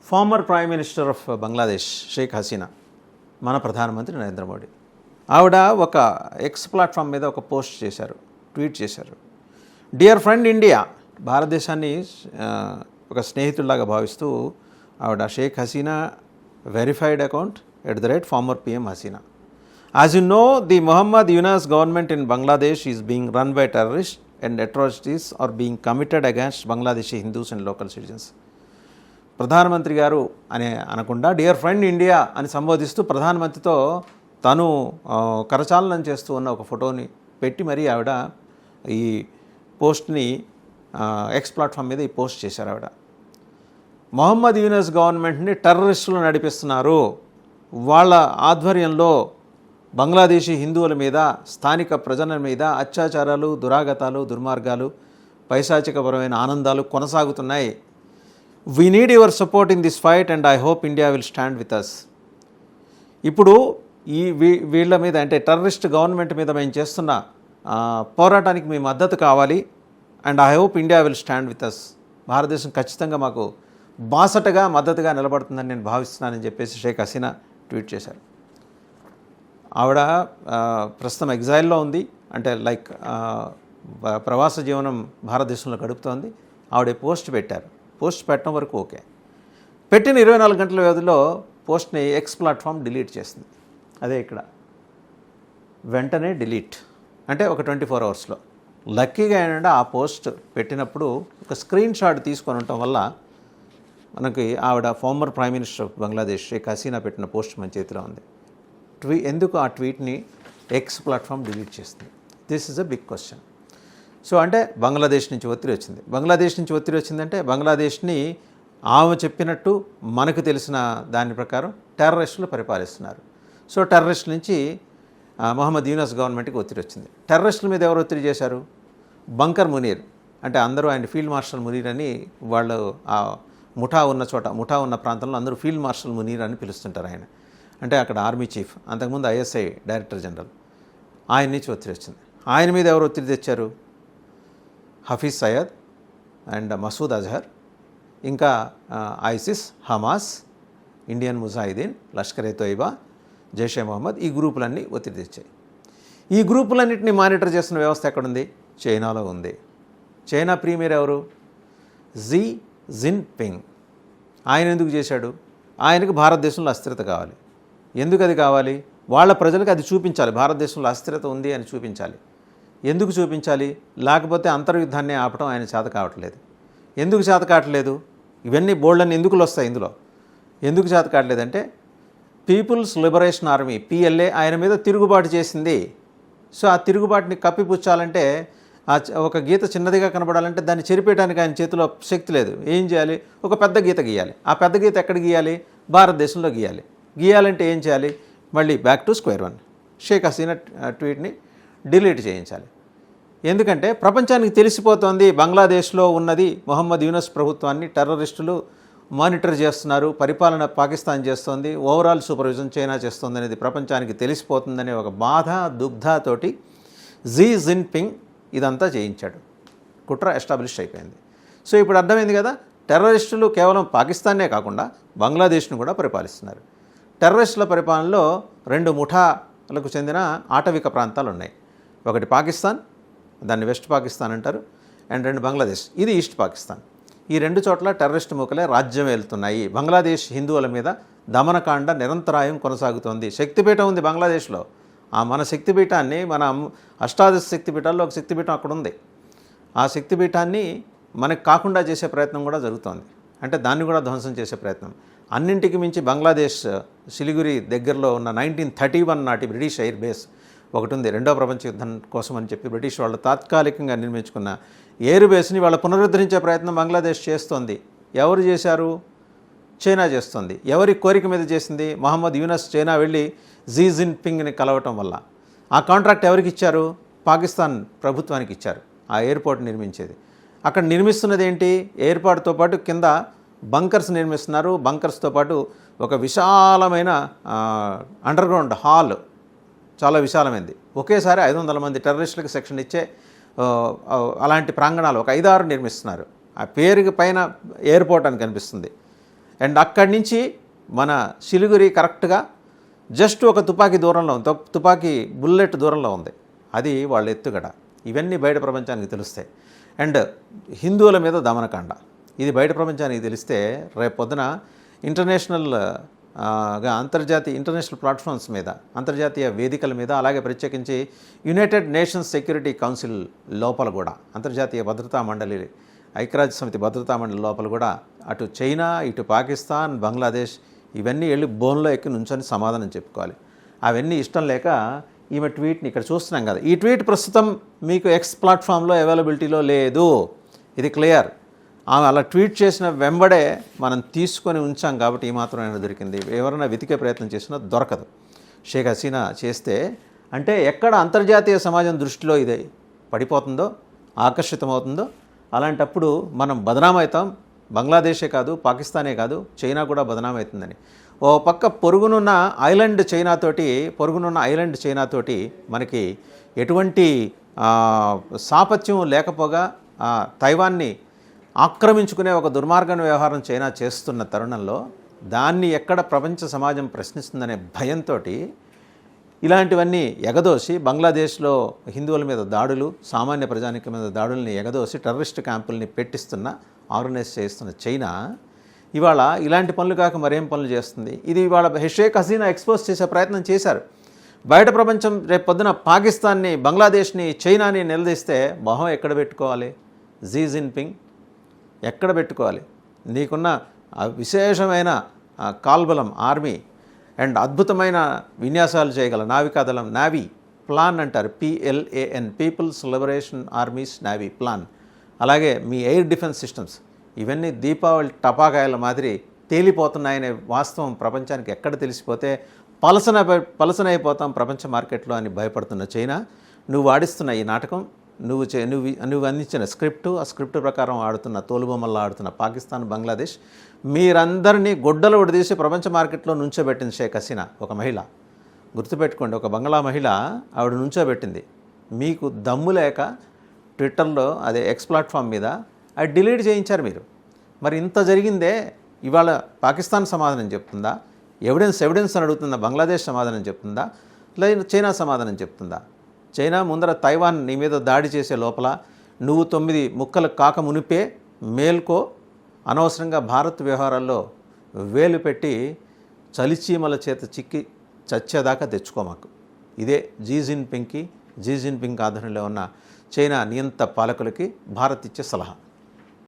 Farmer prime minister of Bangladesh Sheikh Hasina, మన ప్రధానమంత్రి నరేంద్ర మోడీ, ఆవిడ ఒక ఎక్స్ ప్లాట్ఫామ్ మీద ఒక పోస్ట్ చేశారు, ట్వీట్ చేశారు. డియర్ ఫ్రెండ్ ఇండియా, భారతదేశాన్ని ఒక స్నేహితుల్లాగా భావిస్తూ ఆవిడ Sheikh Hasina verified account @former PM Hasina. As you know, the Muhammad Yunus government in Bangladesh is being run by terrorists and atrocities are being committed against Bangladeshi Hindus and local citizens. ప్రధానమంత్రి గారు అని అనకుండా dear friend India అని సంబోధిస్తూ ప్రధానమంత్రితో తను కరచాలనం చేస్తూ ఉన్న ఒక ఫోటోని పెట్టి మరీ ఆవిడ ఈ పోస్ట్ని ఎక్స్ ప్లాట్ఫామ్ మీద ఈ పోస్ట్ చేశారు. ఆవిడ మొహమ్మద్ యూనస్ గవర్నమెంట్ని టెర్రరిస్టులు నడిపిస్తున్నారు, వాళ్ళ ఆధ్వర్యంలో బంగ్లాదేశీ హిందువుల మీద, స్థానిక ప్రజల మీద అత్యాచారాలు, దురాగతాలు, దుర్మార్గాలు, పైశాచికపరమైన ఆనందాలు కొనసాగుతున్నాయి. We need your support in this fight and I hope India will stand with us. ఇప్పుడు ఈ వీళ్ళ మీద అంటే టెర్రరిస్ట్ గవర్నమెంట్ మీద మేము చేస్తున్న పోరాటానికి మీ మద్దతు కావాలి and I hope India will stand with us. భారతదేశం ఖచ్చితంగా మాకు బాసటగా మద్దతుగా నిలబడుతుందని నేను భావిస్తున్నానని చెప్పేసి షేక్ హసీనా ట్వీట్ చేశారు. ఆవిడ ప్రస్తుతం ఎగ్జైల్లో ఉంది, అంటే లైక్ ప్రవాస జీవనం భారతదేశంలో గడుపుతోంది. ఆవిడ పోస్ట్ పెట్టారు. పోస్ట్ పెట్టడం వరకు ఓకే. పెట్టిన 24 గంటల వ్యవధిలో పోస్ట్ని ఎక్స్ ప్లాట్ఫామ్ డిలీట్ చేసింది. అదే ఇక్కడ వెంటనే డిలీట్ అంటే ఒక 24 అవర్స్లో. లక్కీగా ఏంటంటే ఆ పోస్ట్ పెట్టినప్పుడు ఒక స్క్రీన్ షాట్ తీసుకొని ఉండటం వల్ల మనకి ఆవిడ former prime minister of Bangladesh Sheikh Hasina పెట్టిన పోస్ట్ మన చేతిలో ఉంది. ఎందుకు ఆ ట్వీట్ని ఎక్స్ ప్లాట్ఫామ్ డిలీట్ చేస్తుంది? This is a big question. So అంటే బంగ్లాదేశ్ నుంచి ఒత్తిడి వచ్చింది. బంగ్లాదేశ్ నుంచి ఒత్తిడి వచ్చిందంటే బంగ్లాదేశ్ని ఆమె చెప్పినట్టు మనకు తెలిసిన దాని ప్రకారం టెర్రరిస్టులు పరిపాలిస్తున్నారు. సో టెర్రరిస్టుల నుంచి మొహమ్మద్ యూనస్ గవర్నమెంట్కి ఒత్తిడి వచ్చింది. టెర్రరిస్టుల మీద ఎవరు ఒత్తిడి చేశారు? బంకర్ మునీర్, అంటే అందరూ ఆయన ఫీల్డ్ మార్షల్ మునీర్ అని, వాళ్ళు ఆ ముఠా ఉన్న ప్రాంతంలో అందరూ ఫీల్డ్ మార్షల్ మునీర్ అని పిలుస్తుంటారు. ఆయన అంటే అక్కడ ఆర్మీ చీఫ్, అంతకుముందు ISI డైరెక్టర్ జనరల్. ఆయన నుంచి ఒత్తిడి వచ్చింది. ఆయన మీద ఎవరు ఒత్తిడి తెచ్చారు? హఫీజ్ సయ్యద్ అండ్ మసూద్ అజహర్, ఇంకా ISIS, Hamas, Indian Mujahideen, Lashkar-e-Taiba, Jaish Mohammed, ఈ గ్రూపులన్నీ ఒత్తిడి తెచ్చాయి. ఈ గ్రూపులన్నింటినీ మానిటర్ చేస్తున్న వ్యవస్థ ఎక్కడుంది? చైనాలో ఉంది. చైనా ప్రీమియర్ ఎవరు? Xi Jinping. ఆయన ఎందుకు చేశాడు? ఆయనకు భారతదేశంలో అస్థిరత కావాలి. ఎందుకు అది కావాలి? వాళ్ళ ప్రజలకు అది చూపించాలి, భారతదేశంలో అస్థిరత ఉంది అని చూపించాలి. ఎందుకు చూపించాలి? లేకపోతే అంతర్యుద్ధాన్ని ఆపడం ఆయన చేత కావట్లేదు. ఎందుకు చేత కావట్లేదు? ఇవన్నీ బోల్డన్ని ఎందుకులు వస్తాయి ఇందులో. ఎందుకు చేత కావట్లేదంటే పీపుల్స్ లిబరేషన్ ఆర్మీ PLA ఆయన మీద తిరుగుబాటు చేసింది. సో ఆ తిరుగుబాటుని కప్పిపుచ్చాలంటే ఒక గీత చిన్నదిగా కనబడాలంటే దాన్ని చెరిపేయడానికి ఆయన చేతిలో శక్తి లేదు. ఏం చేయాలి? ఒక పెద్ద గీత గీయాలి. ఆ పెద్ద గీత ఎక్కడ గీయాలి? భారతదేశంలో గీయాలి. గీయాలంటే ఏం చేయాలి? మళ్ళీ back to square one. Sheikh Hasina ట్వీట్ని డిలీట్ చేయించాలి. ఎందుకంటే ప్రపంచానికి తెలిసిపోతోంది బంగ్లాదేశ్లో ఉన్నది మొహమ్మద్ యూనస్ ప్రభుత్వాన్ని టెర్రరిస్టులు మానిటర్ చేస్తున్నారు, పరిపాలన పాకిస్తాన్ చేస్తోంది, ఓవరాల్ సూపర్విజన్ చైనా చేస్తుంది అనేది ప్రపంచానికి తెలిసిపోతుందనే ఒక బాధ దుగ్ధతోటి జీ జిన్పింగ్ ఇదంతా చేయించాడు. కుట్ర ఎస్టాబ్లిష్ అయిపోయింది. సో ఇప్పుడు అర్థమైంది కదా, టెర్రరిస్టులు కేవలం పాకిస్తాన్నే కాకుండా బంగ్లాదేశ్ను కూడా పరిపాలిస్తున్నారు. టెర్రరిస్టుల పరిపాలనలో 2 ముఠాలకు చెందిన ఆటవిక ప్రాంతాలు ఉన్నాయి. ఒకటి పాకిస్తాన్, దాన్ని వెస్ట్ పాకిస్తాన్ అంటారు, అండ్ 2 బంగ్లాదేశ్, ఇది ఈస్ట్ పాకిస్తాన్. ఈ 2 చోట్ల టెర్రరిస్ట్ మూకలే రాజ్యం వెళ్తున్నాయి. బంగ్లాదేశ్ హిందువుల మీద దమనకాండ నిరంతరాయం కొనసాగుతోంది. శక్తిపీఠం ఉంది బంగ్లాదేశ్లో. ఆ మన శక్తిపీఠాన్ని, మన అష్టాదశ శక్తిపీఠాల్లో ఒక శక్తిపీఠం అక్కడ ఉంది. ఆ శక్తిపీఠాన్ని మనకు కాకుండా చేసే ప్రయత్నం కూడా జరుగుతోంది. అంటే దాన్ని కూడా ధ్వంసం చేసే ప్రయత్నం. అన్నింటికి మించి బంగ్లాదేశ్ సిలిగురి దగ్గరలో ఉన్న 1931 నాటి బ్రిటిష్ ఎయిర్ బేస్ ఒకటి ఉంది. 2వ ప్రపంచ యుద్ధం కోసం అని చెప్పి బ్రిటిష్ వాళ్ళు తాత్కాలికంగా నిర్మించుకున్న ఎయిర్ బేస్ని వాళ్ళ పునరుద్ధరించే ప్రయత్నం బంగ్లాదేశ్ చేస్తోంది. ఎవరు చేశారు? చైనా చేస్తుంది. ఎవరి కోరిక మీద చేసింది? మొహమ్మద్ యూనస్ చైనా వెళ్ళి జీ జిన్పింగ్ని కలవటం వల్ల. ఆ కాంట్రాక్ట్ ఎవరికి ఇచ్చారు? పాకిస్తాన్ ప్రభుత్వానికి ఇచ్చారు ఆ ఎయిర్పోర్ట్ నిర్మించేది. అక్కడ నిర్మిస్తున్నది ఏంటి? ఎయిర్పోర్ట్తో పాటు కింద బంకర్స్ నిర్మిస్తున్నారు. బంకర్స్తో పాటు ఒక విశాలమైన అండర్గ్రౌండ్ హాల్, చాలా విశాలమైంది. ఒకేసారి 500 మంది టెర్రరిస్టులకు సెక్షన్ ఇచ్చే అలాంటి ప్రాంగణాలు ఒక 5-6 నిర్మిస్తున్నారు. ఆ పేరుకి పైన ఎయిర్పోర్ట్ అని కనిపిస్తుంది. అండ్ అక్కడి నుంచి మన సిలిగురి కరెక్ట్గా జస్ట్ ఒక తుపాకీ దూరంలో ఉంది, తుపాకీ బుల్లెట్ దూరంలో ఉంది. అది వాళ్ళ ఎత్తుగడ. ఇవన్నీ బయట ప్రపంచానికి తెలుస్తాయి. అండ్ హిందువుల మీద దమనకాండ, ఇది బయట ప్రపంచానికి తెలిస్తే రేపు పొద్దున ఇంటర్నేషనల్ ప్లాట్ఫామ్స్ మీద, అంతర్జాతీయ వేదికల మీద, అలాగే ప్రత్యేకించి యునైటెడ్ నేషన్స్ సెక్యూరిటీ కౌన్సిల్ లోపల కూడా, అంతర్జాతీయ భద్రతా మండలి, ఐక్యరాజ్య సమితి భద్రతా మండలి లోపల కూడా అటు చైనా, ఇటు పాకిస్తాన్, బంగ్లాదేశ్ ఇవన్నీ వెళ్ళి బోన్లో ఎక్కి నుంచొని సమాధానం చెప్పుకోవాలి. అవన్నీ ఇష్టం లేక ఈమె ట్వీట్ని ఇక్కడ చూస్తున్నాం కదా. ఈ ట్వీట్ ప్రస్తుతం మీకు ఎక్స్ ప్లాట్ఫామ్లో అవైలబిలిటీలో లేదు, ఇది క్లియర్. ఆమె అలా ట్వీట్ చేసిన వెంబడే మనం తీసుకొని ఉంచాం కాబట్టి ఈ మాత్రమైనా దొరికింది. ఎవరైనా వెతికే ప్రయత్నం చేసినా దొరకదు. షేక్ హసీనా చేస్తే అంటే ఎక్కడ అంతర్జాతీయ సమాజం దృష్టిలో ఇది పడిపోతుందో, ఆకర్షితమవుతుందో అలాంటప్పుడు మనం బదనామవుతాం. బంగ్లాదేశే కాదు, పాకిస్తానే కాదు, చైనా కూడా బదనామవుతుందని. ఓ పక్క పొరుగునున్న ఐలాండ్ చైనాతోటి మనకి ఎటువంటి సాపత్యం లేకపోగా తైవాన్ని ఆక్రమించుకునే ఒక దుర్మార్గం వ్యవహారం చైనా చేస్తున్న తరుణంలో దాన్ని ఎక్కడ ప్రపంచ సమాజం ప్రశ్నిస్తుందనే భయంతో ఇలాంటివన్నీ ఎగదోసి బంగ్లాదేశ్లో హిందువుల మీద దాడులు, సామాన్య ప్రజానికం మీద దాడుల్ని ఎగదోసి టెర్రరిస్ట్ క్యాంపుల్ని పెట్టిస్తున్న, ఆర్గనైజ్ చేస్తున్న చైనా ఇవాళ ఇలాంటి పనులు కాక మరేం పనులు చేస్తుంది? ఇది ఇవాళ షేక్ హసీనా ఎక్స్పోజ్ చేసే ప్రయత్నం చేశారు. బయట ప్రపంచం రేపు పొద్దున పాకిస్తాన్ని, బంగ్లాదేశ్ని, చైనాని నిలదీస్తే మొహం ఎక్కడ పెట్టుకోవాలి? జీ జిన్పింగ్ ఎక్కడ పెట్టుకోవాలి? నీకున్న విశేషమైన కాల్బలం ఆర్మీ అండ్ అద్భుతమైన విన్యాసాలు చేయగల నావికాదళం, నావీ ప్లాన్ అంటారు, PLAN, people's liberation army's navy plan. అలాగే మీ ఎయిర్ డిఫెన్స్ సిస్టమ్స్ ఇవన్నీ దీపావళి టపాకాయల మాదిరి తేలిపోతున్నాయనే వాస్తవం ప్రపంచానికి ఎక్కడ తెలిసిపోతే పలసనైపోతాం ప్రపంచ మార్కెట్లో అని భయపడుతున్న చైనా, నువ్వు ఆడిస్తున్న ఈ నాటకం, నువ్వు అందించిన స్క్రిప్టు, ఆ స్క్రిప్ట్ ప్రకారం ఆడుతున్న తోలుబొమ్మల్లో ఆడుతున్న పాకిస్తాన్, బంగ్లాదేశ్ మీరందరినీ గొడ్డలు ఉడదీసి ప్రపంచ మార్కెట్లో నుంచోబెట్టింది షేక్ హసీనా. ఒక మహిళ, గుర్తుపెట్టుకోండి, ఒక బంగ్లా మహిళ ఆవిడ నుంచోబెట్టింది. మీకు దమ్ము లేక ట్విట్టర్లో అదే ఎక్స్ ప్లాట్ఫామ్ మీద అది డిలీట్ చేయించారు మీరు. మరి ఇంత జరిగిందే ఇవాళ పాకిస్తాన్ సమాధానం చెప్తుందా? ఎవిడెన్స్ అని అడుగుతుందా? బంగ్లాదేశ్ సమాధానం చెప్తుందా? లేదా చైనా సమాధానం చెప్తుందా? చైనా ముందర తైవాన్ నీ మీద దాడి చేసే లోపల నువ్వు 9 ముక్కలు కాక మునిపే మేల్కో, అనవసరంగా భారత్ వ్యవహారాల్లో వేలు పెట్టి చలిచీమల చేత చిక్కి చచ్చేదాకా తెచ్చుకోమాకు. ఇదే జీ జిన్పింగ్ ఆధ్వర్యంలో ఉన్న చైనా నియంత పాలకులకి భారత్ ఇచ్చే సలహా.